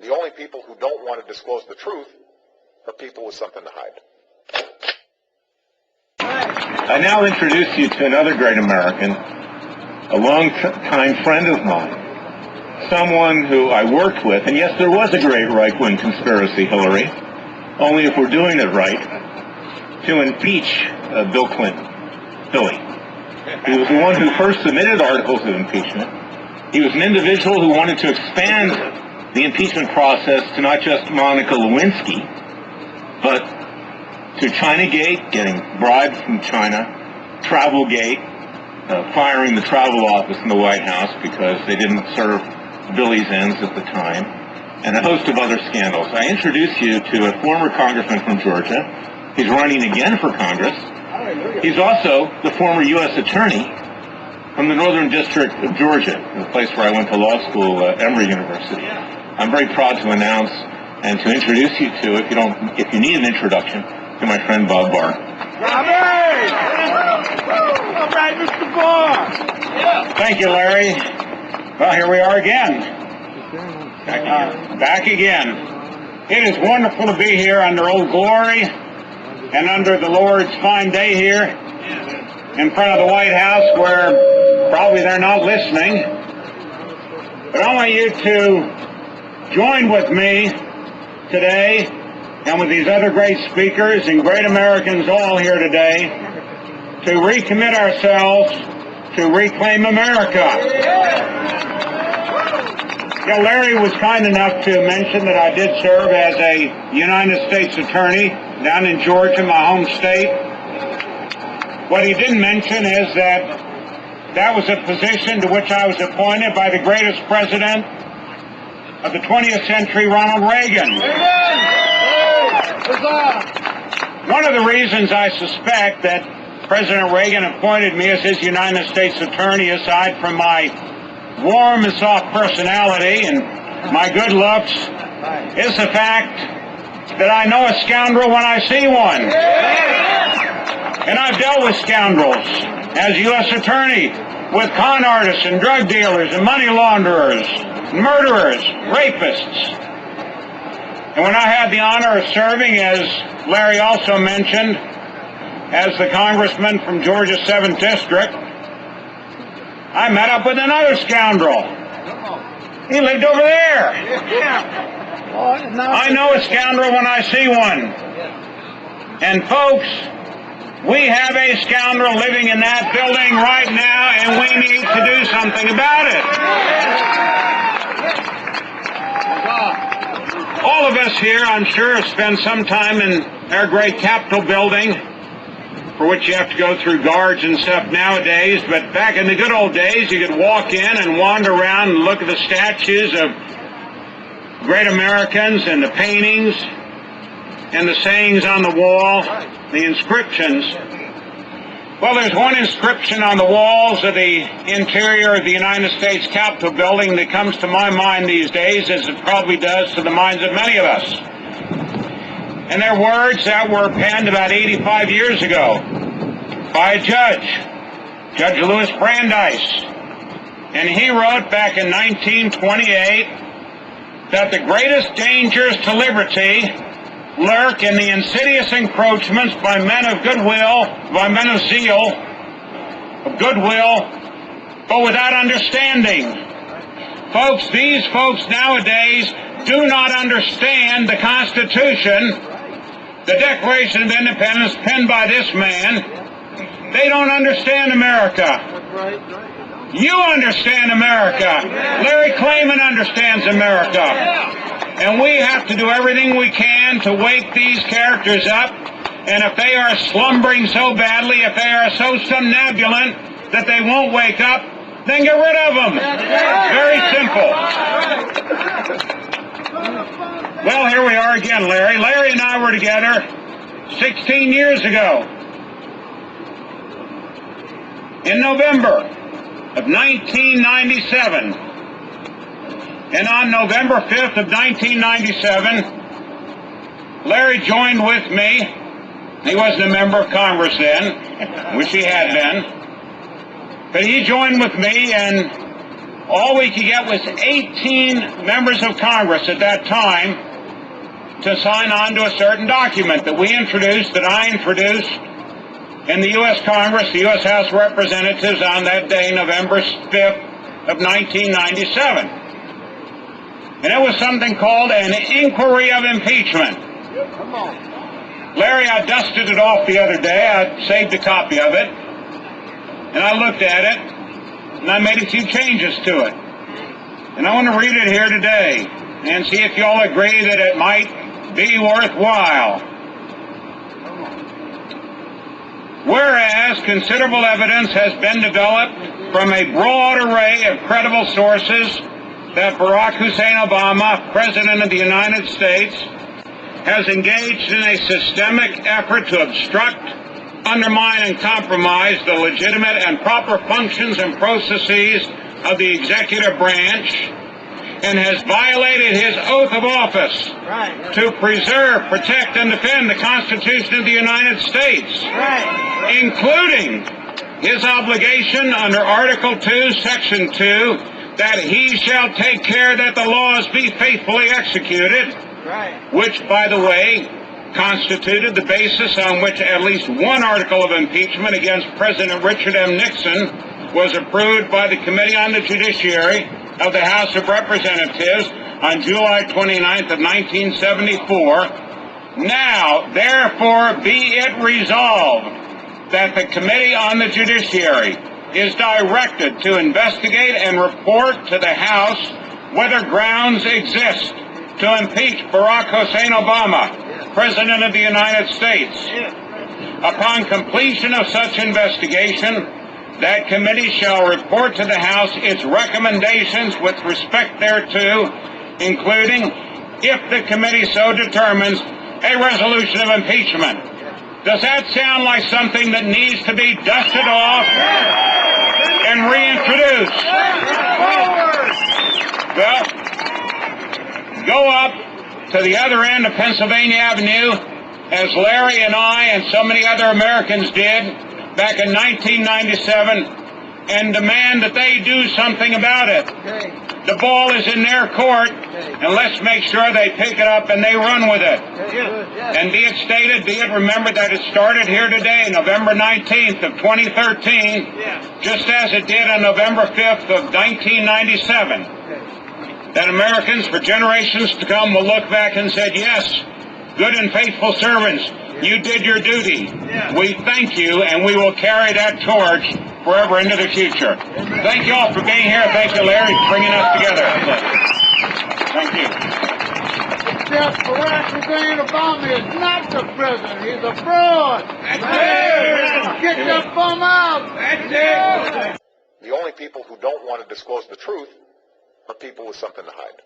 The only people who don't want to disclose the truth are people with something to hide. I now introduce you to another great American, a long-time friend of mine, someone who I worked with, and yes, there was a great right-wing conspiracy, Hillary, only if we're doing it right, to impeach Bill Clinton, Billy. He was the one who first submitted articles of impeachment. He was an individual who wanted to expand the impeachment process to not just Monica Lewinsky, but to Chinagate, getting bribes from China, Travelgate, firing the travel office in the White House because they didn't serve Billy's ends at the time, and a host of other scandals. I introduce you to a former congressman from Georgia. He's running again for Congress. He's also the former U.S. attorney from the Northern District of Georgia, the place where I went to law school, Emory University. I'm very proud to announce and to introduce you to, if you need an introduction, to my friend Bob Barr. Robbie! All right, Mr. Barr. Thank you, Larry. Well, here we are again. Back again. It is wonderful to be here under Old Glory and under the Lord's fine day here in front of the White House, where probably they're not listening. But I want you to join with me today and with these other great speakers and great Americans all here today to recommit ourselves to reclaim America. Yeah, Larry was kind enough to mention that I did serve as a United States attorney down in Georgia, my home state. What he didn't mention is that that was a position to which I was appointed by the greatest president of the 20th century, Ronald Reagan. One of the reasons I suspect that President Reagan appointed me as his United States attorney, aside from my warm and soft personality and my good looks, is the fact that I know a scoundrel when I see one. And I've dealt with scoundrels as U.S. attorney, with con artists and drug dealers and money launderers, murderers, rapists. And when I had the honor of serving, as Larry also mentioned, as the congressman from Georgia's 7th District, I met up with another scoundrel. He lived over there. I know a scoundrel when I see one. And folks, we have a scoundrel living in that building right now, and we need to do something about it. All of us here, I'm sure, have spent some time in our great Capitol building, for which you have to go through guards and stuff nowadays, but back in the good old days, you could walk in and wander around and look at the statues of great Americans and the paintings and the sayings on the wall, the inscriptions. Well, there's one inscription on the walls of the interior of the United States Capitol building that comes to my mind these days, as it probably does to the minds of many of us. And they're words that were penned about 85 years ago by a judge, Judge Louis Brandeis. And he wrote back in 1928 that the greatest dangers to liberty lurk in the insidious encroachments by men of goodwill, by men of zeal, of goodwill, but without understanding. Folks, these folks nowadays do not understand the Constitution, the Declaration of Independence penned by this man. They don't understand America. You understand America. Larry Klayman understands America. And we have to do everything we can to wake these characters up. And if they are slumbering so badly, if they are so somnambulent that they won't wake up, then get rid of them. Very simple. Well, here we are again, Larry. Larry and I were together 16 years ago. In November of 1997. And on November 5th of 1997, Larry joined with me. He wasn't a member of Congress then. Wish he had been. But he joined with me and all we could get was 18 members of Congress at that time to sign on to a certain document that we introduced, that I introduced in the U.S. Congress, the U.S. House of Representatives on that day, November 5th of 1997. And it was something called an inquiry of impeachment. Come on. Larry, I dusted it off the other day. I saved a copy of it. And I looked at it, and I made a few changes to it. And I want to read it here today and see if you all agree that it might be worthwhile. Whereas considerable evidence has been developed from a broad array of credible sources that Barack Hussein Obama, President of the United States, has engaged in a systemic effort to obstruct, undermine, and compromise the legitimate and proper functions and processes of the executive branch, and has violated his oath of office to preserve, protect, and defend the Constitution of the United States, including his obligation under Article 2, Section 2, that he shall take care that the laws be faithfully executed, which, by the way, constituted the basis on which at least one article of impeachment against President Richard M. Nixon was approved by the Committee on the Judiciary of the House of Representatives on July 29th of 1974. Now, therefore, be it resolved that the Committee on the Judiciary is directed to investigate and report to the House whether grounds exist to impeach Barack Hussein Obama, President of the United States. Upon completion of such investigation, that committee shall report to the House its recommendations with respect thereto, including, if the committee so determines, a resolution of impeachment. Does that sound like something that needs to be dusted off and reintroduced? Well, go up to the other end of Pennsylvania Avenue, as Larry and I and so many other Americans did back in 1997, and demand that they do something about it. The ball is in their court, and let's make sure they pick it up and they run with it. And be it stated, be it remembered that it started here today, November 19th of 2013, just as it did on November 5th of 1997. That Americans for generations to come will look back and say, yes, good and faithful servants, you did your duty. We thank you, and we will carry that torch forever into the future. Thank you all for being here. Thank you, Larry, for bringing us together. Thank you. Except Barack Hussein Obama is not the president. He's a fraud. That's it. Get that bum out. That's it. The only people who don't want to disclose the truth are people with something to hide.